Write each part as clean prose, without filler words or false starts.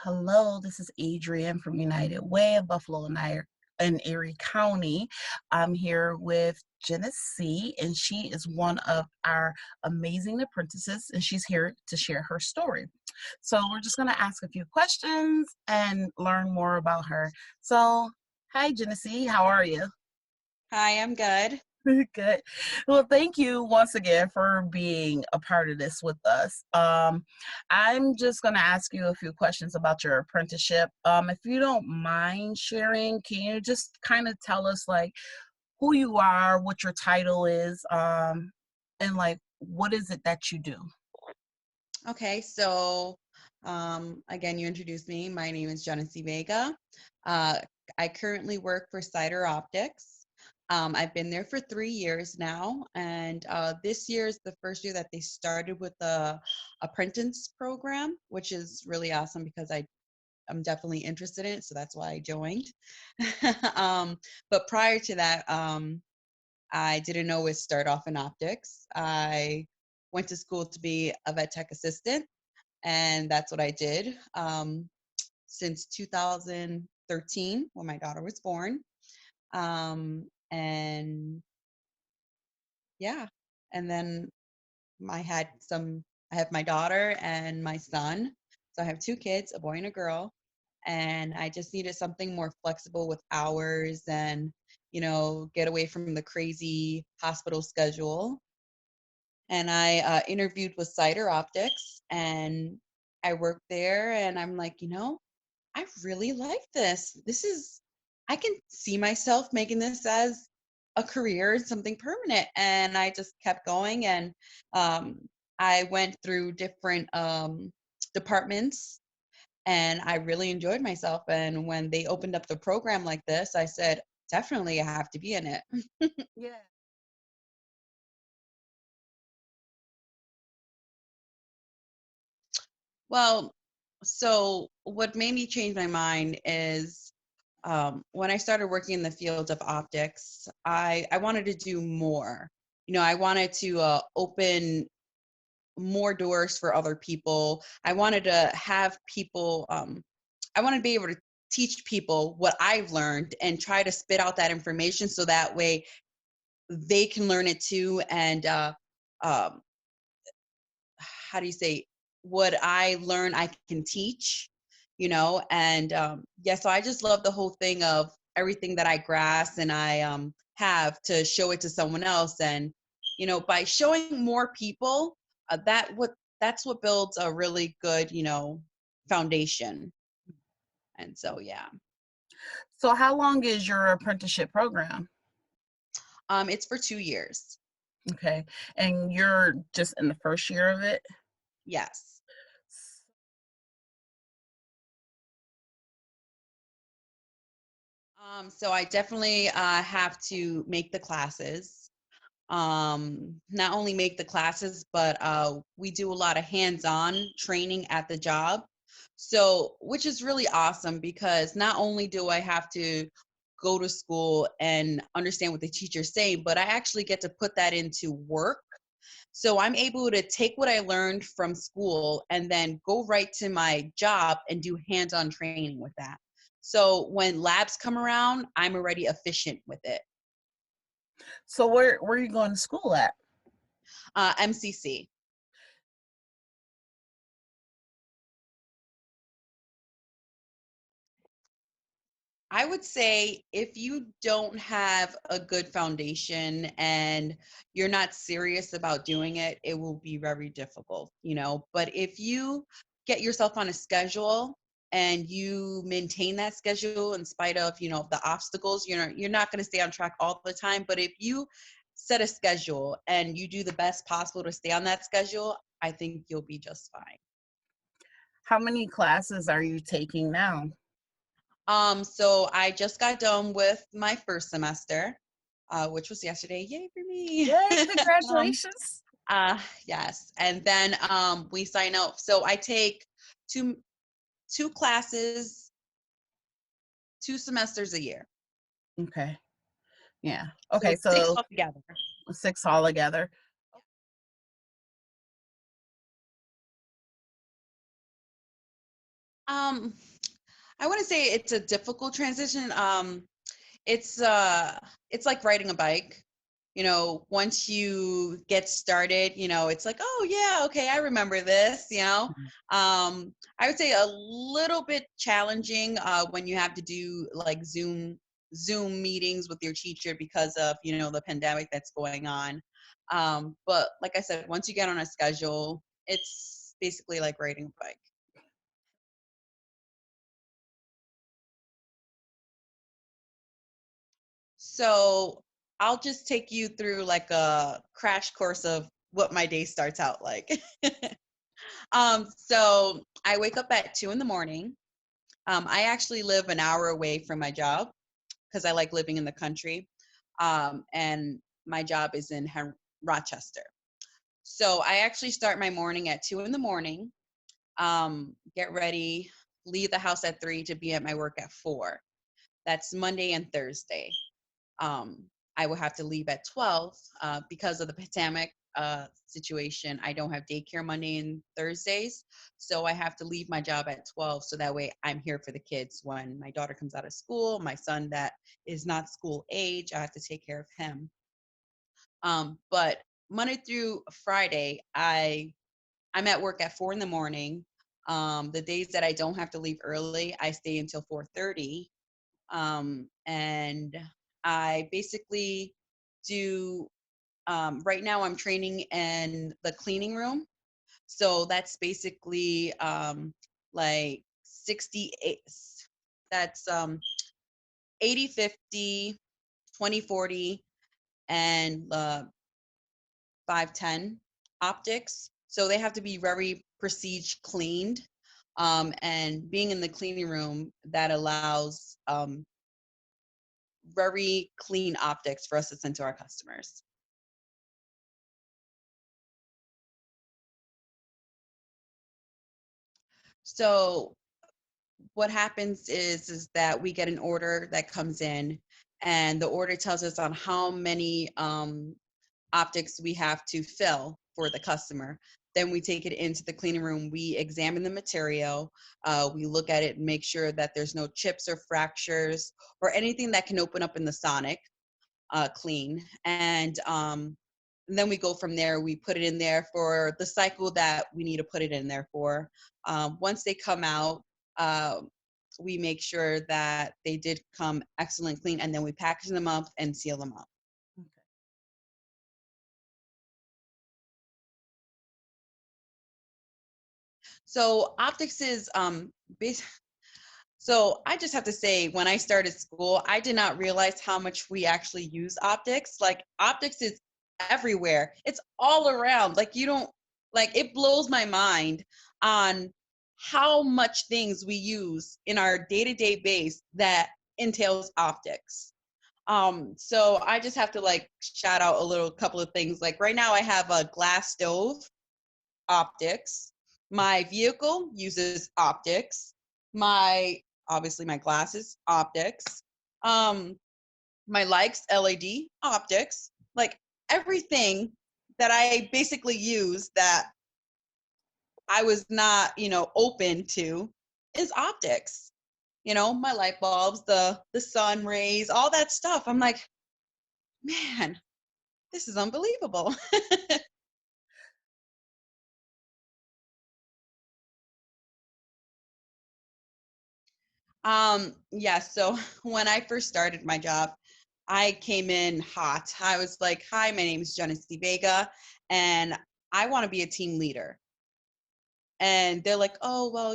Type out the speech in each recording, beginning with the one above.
Hello, this is Adrienne from United Way of Buffalo and Erie County. I'm here with Genesee, and she is one of our amazing apprentices, and she's here to share her story. So we're just going to ask a few questions and learn more about her. So, hi, Genesee, how are you? Hi, I'm good. Good. Well, thank you once again for being a part of this with us. I'm just going to ask you a few questions about your apprenticeship. If you don't mind sharing, can you just kind of tell us like who you are, what your title is, and like what is it that you do? Okay, so again, you introduced me. My name is Genesee Vega. Uh, I currently work for Cider Optics. I've been there for 3 years now, and this year is the first year that they started with the apprentice program, which is really awesome because I'm definitely interested in it, so that's why I joined. But prior to that, I didn't always start off in optics. I went to school to be a vet tech assistant, and that's what I did since 2013 when my daughter was born. And yeah, and then I had some, I have my daughter and my son. So I have two kids, a boy and a girl. And I just needed something more flexible with hours and, get away from the crazy hospital schedule. And I interviewed with Cider Optics, and I worked there, and I'm like, I really like this. I can see myself making this as a career, something permanent. And I just kept going, and um, I went through different departments, and I really enjoyed myself. And when they opened up the program like this, I said, definitely I have to be in it. Yeah. Well, so what made me change my mind is when I started working in the field of optics, I wanted to do more. I wanted to open more doors for other people. I wanted to have people, I wanted to be able to teach people what I've learned and try to spit out that information so that way they can learn it too. And um, how do you say, what I learn I can teach, and yeah, so I just love the whole thing of everything that I grasp and I have to show it to someone else. And by showing more people, that's what builds a really good foundation. And so yeah. So how long is your apprenticeship program? It's for 2 years. Okay. And you're just in the first year of it? Yes. So I definitely have to make the classes. Not only make the classes, but we do a lot of hands-on training at the job. So, which is really awesome because not only do I have to go to school and understand what the teacher's saying, but I actually get to put that into work. So I'm able to take what I learned from school and then go right to my job and do hands-on training with that. So when labs come around, I'm already efficient with it. So where are you going to school at? MCC. I would say if you don't have a good foundation and you're not serious about doing it, it will be very difficult. But if you get yourself on a schedule and you maintain that schedule in spite of, the obstacles, you're not going to stay on track all the time. But if you set a schedule and you do the best possible to stay on that schedule, I think you'll be just fine. How many classes are you taking now? So I just got done with my first semester, which was yesterday. Yay for me. Yay, um, congratulations. yes. And then we sign up. So I take two two classes, 2 semesters a year. Okay. Yeah. So Okay, it's six so altogether. 6 altogether. Um, I wouldn't say it's a difficult transition. It's uh it's like riding a bike. Once you get started, it's like, oh yeah, okay, I remember this. I would say a little bit challenging when you have to do like Zoom meetings with your teacher because of the pandemic that's going on. But like I said, once you get on a schedule, it's basically like riding a bike. So I'll just take you through like a crash course of what my day starts out like. So I wake up at 2 in the morning. I actually live an hour away from my job because I like living in the country. And my job is in Rochester. So I actually start my morning at 2 in the morning, get ready, leave the house at 3 to be at my work at 4. That's Monday and Thursday. um, I will have to leave at 12 because of the pandemic situation. I don't have daycare Monday and Thursdays. So I have to leave my job at 12. So that way I'm here for the kids when my daughter comes out of school. My son that is not school age, I have to take care of him. But Monday through Friday, I'm at work at 4 in the morning. The days that I don't have to leave early, I stay until 4:30. And I basically do, right now I'm training in the cleaning room. So that's basically like 68, that's 80, 50, 20, 40, and 510 optics. So they have to be very prestige cleaned. And being in the cleaning room, that allows very clean optics for us to send to our customers. So what happens is that we get an order that comes in, and the order tells us on how many optics we have to fill for the customer. Then we take it into the cleaning room. We examine the material. We look at it and make sure that there's no chips or fractures or anything that can open up in the sonic clean. And then we go from there. We put it in there for the cycle that we need to put it in there for. Once they come out, uh, we make sure that they did come excellent clean, and then we package them up and seal them up. Okay. So optics is so I just have to say, when I started school, I did not realize how much we actually use optics. Like optics is everywhere. It's all around. Like you don't like it blows my mind on how much things we use in our day-to-day base that entails optics. So I just have to like shout out a little couple of things. Like right now I have a glass stove, optics. My vehicle uses optics. My obviously my glasses, optics. Um, my likes, LED, optics. Like everything that I basically use that I was not, open to is optics. My light bulbs, the sun rays, all that stuff. I'm like, man, this is unbelievable. Yeah, so when I first started my job, I came in hot. I was like, hi, my name is Genesee Vega, and I want to be a team leader. And they're like, oh, well,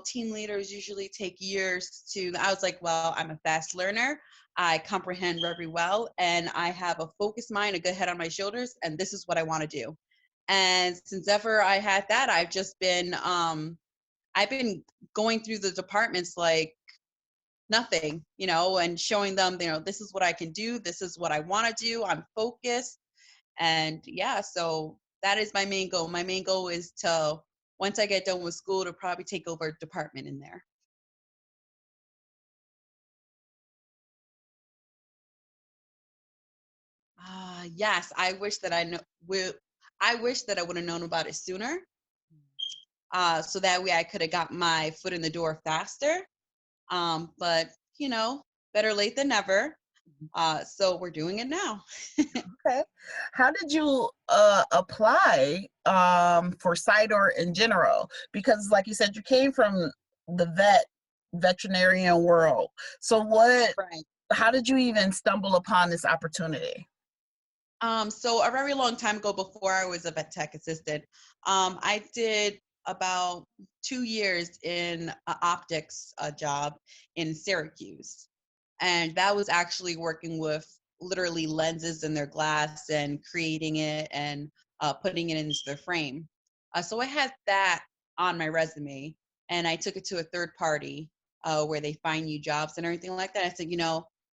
team leaders usually take years to. I was like, well, I'm a fast learner. I comprehend very well, and I have a focused mind, a good head on my shoulders, and this is what I want to do. And since ever I had that, I've been going through the departments like nothing, and showing them, this is what I can do. This is what I want to do. I'm focused. And yeah, so that is my main goal. My main goal is to, once I get done with school, to probably take over a department in there. Yes, I wish that I wish that I would have known about it sooner. so that way I could have got my foot in the door faster. But better late than never. So we're doing it now. Okay. How did you apply for CyDor in general? Because, like you said, you came from the veterinarian world. So, Right. how did you even stumble upon this opportunity? So a very long time ago, before I was a vet tech assistant, I did about 2 years in an optics job in Syracuse. And that was actually working with literally lenses in their glass and creating it and putting it into their frame. So I had that on my resume, and I took it to a third party where they find you jobs and everything like that. I said,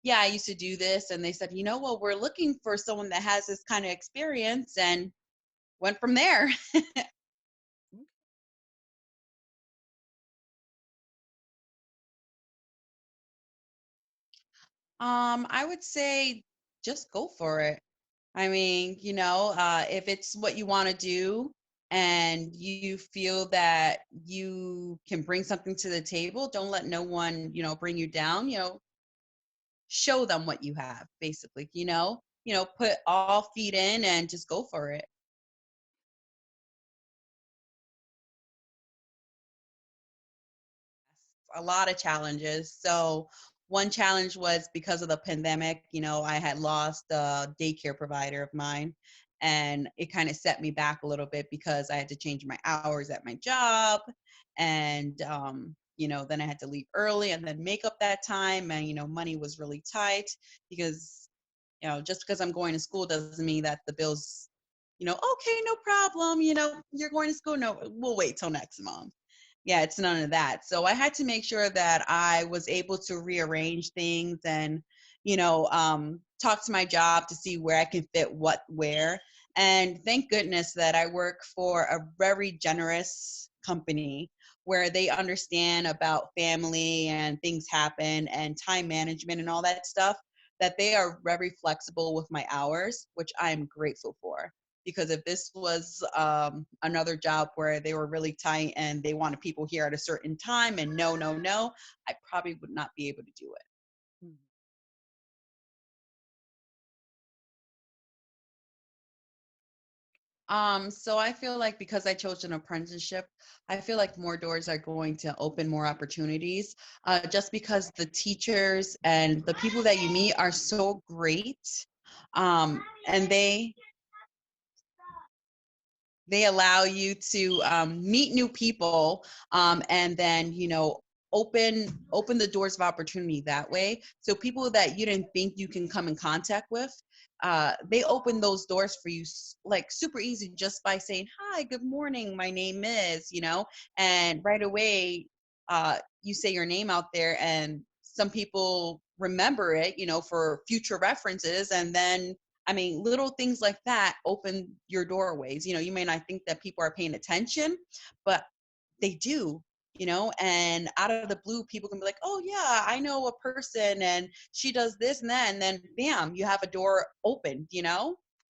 yeah, I used to do this. And they said, well, we're looking for someone that has this kind of experience, and went from there. I would say just go for it. I mean, if it's what you want to do and you feel that you can bring something to the table, don't let no one, bring you down, show them what you have, basically, put all feet in and just go for it. A lot of challenges. So one challenge was because of the pandemic, I had lost a daycare provider of mine, and it kind of set me back a little bit because I had to change my hours at my job. And, then I had to leave early and then make up that time. And, money was really tight because, just because I'm going to school doesn't mean that the bills, okay, no problem. You're going to school. No, we'll wait till next month. Yeah, it's none of that. So I had to make sure that I was able to rearrange things and, talk to my job to see where I can fit what where. And thank goodness that I work for a very generous company where they understand about family and things happen and time management and all that stuff, that they are very flexible with my hours, which I'm grateful for. Because if this was another job where they were really tight and they wanted people here at a certain time and no, no, no, I probably would not be able to do it. Mhm. So I feel like because I chose an apprenticeship, I feel like more doors are going to open more opportunities, just because the teachers and the people that you meet are so great. And they allow you to meet new people, and then open the doors of opportunity that way. So people that you didn't think you can come in contact with, they open those doors for you like super easy, just by saying, hi, good morning, my name is, and right away you say your name out there, and some people remember it, for future references. And then, I mean, little things like that open your doorways. You may not think that people are paying attention, but they do, and out of the blue, people can be like, oh, yeah, I know a person and she does this and that. And then, bam, you have a door opened. So,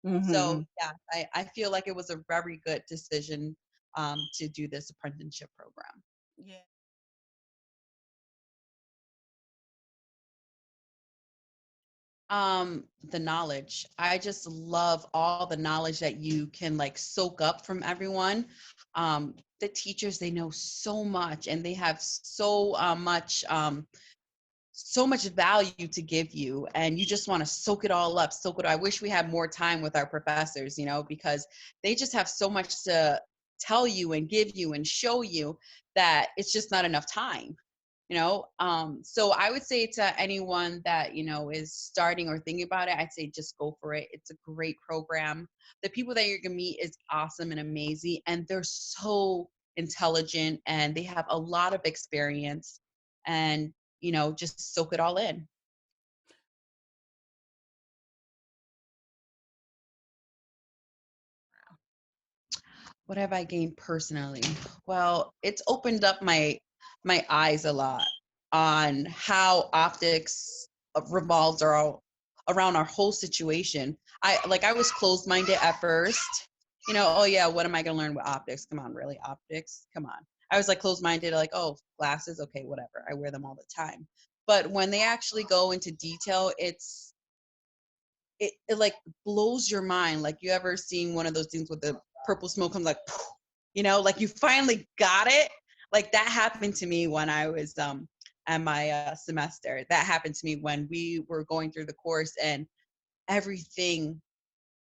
Mhm. yeah, I feel like it was a very good decision to do this apprenticeship program. Yeah. The knowledge. I just love all the knowledge that you can like soak up from everyone. The teachers, they know so much, and they have so much value to give you, and you just want to soak it all up, soak it. I wish we had more time with our professors, because they just have so much to tell you and give you and show you that it's just not enough time. So I would say to anyone that is starting or thinking about it, I'd say just go for it. It's a great program. The people that you're gonna meet is awesome and amazing, and they're so intelligent and they have a lot of experience, and just soak it all in. What have I gained personally? Well, it's opened up my eyes a lot on how optics revolves around our whole situation. I was closed minded at first, oh yeah, what am I going to learn with optics? Come on, really? Optics? Come on. I was like closed-minded, like, oh, glasses, okay, whatever. I wear them all the time. But when they actually go into detail, it like blows your mind. Like, you ever seen one of those things with the purple smoke comes like, like you finally got it. Like, that happened to me when I was at my semester. That happened to me when we were going through the course, and everything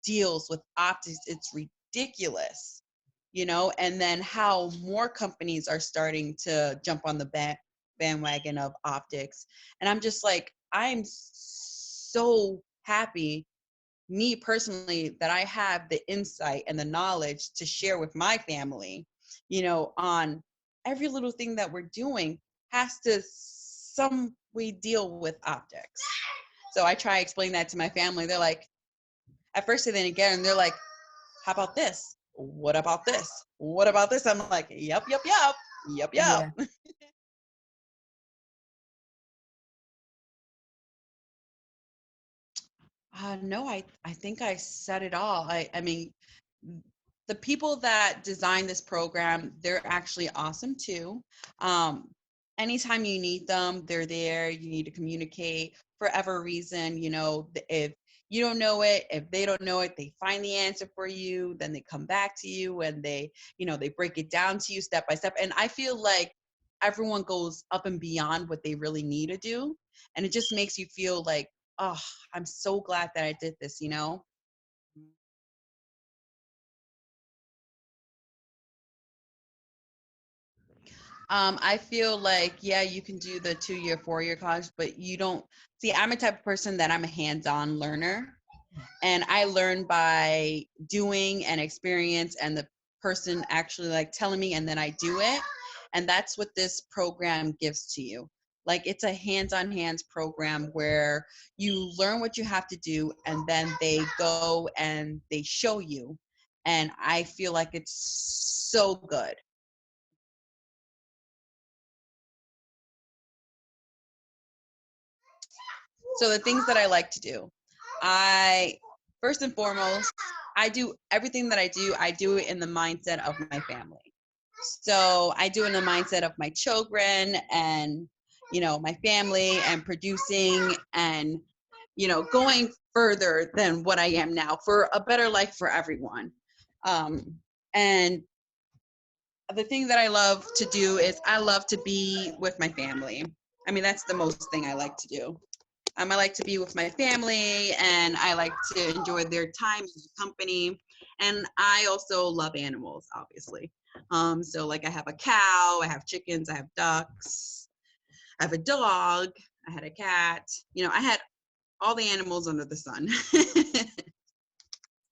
deals with optics. It's ridiculous, and then how more companies are starting to jump on the bandwagon of optics. And I'm just like, I'm so happy, me personally, that I have the insight and the knowledge to share with my family, on every little thing that we're doing has to some way deal with optics. So I try to explain that to my family. They're like, at first and then again, they're like, how about this? What about this? What about this? I'm like, yep, yep, yep, yep, Yeah. yep. No, I think I said it all. I mean, the people that designed this program, they're actually awesome too. Um, Anytime you need them, they're there. You need to communicate for whatever reason. If you don't know it, if they don't know it, they find the answer for you. Then they come back to you and they break it down to you step by step. And I feel like everyone goes up and beyond what they really need to do. And it just makes you feel like, oh, I'm so glad that I did this. I feel like, yeah, you can do the 2-year, 4-year college, but you don't see, I'm a type of person that I'm a hands-on learner, and I learn by doing and experience, and the person actually like telling me, and then I do it. And that's what this program gives to you. Like, it's a hands-on hands program where you learn what you have to do, and then they go and they show you. And I feel like it's so good. So the things that I like to do, I first and foremost, I do everything that I do it in the mindset of my family. So I do it in the mindset of my children and my family, and producing, and going further than what I am now for a better life for everyone. And the thing that I love to do is I love to be with my family. I mean, that's the most thing I like to do. I like to be with my family, and I like to enjoy their time and company. And I also love animals, obviously. So like, I have a cow, I have chickens, I have ducks, I have a dog, I had a cat. I had all the animals under the sun.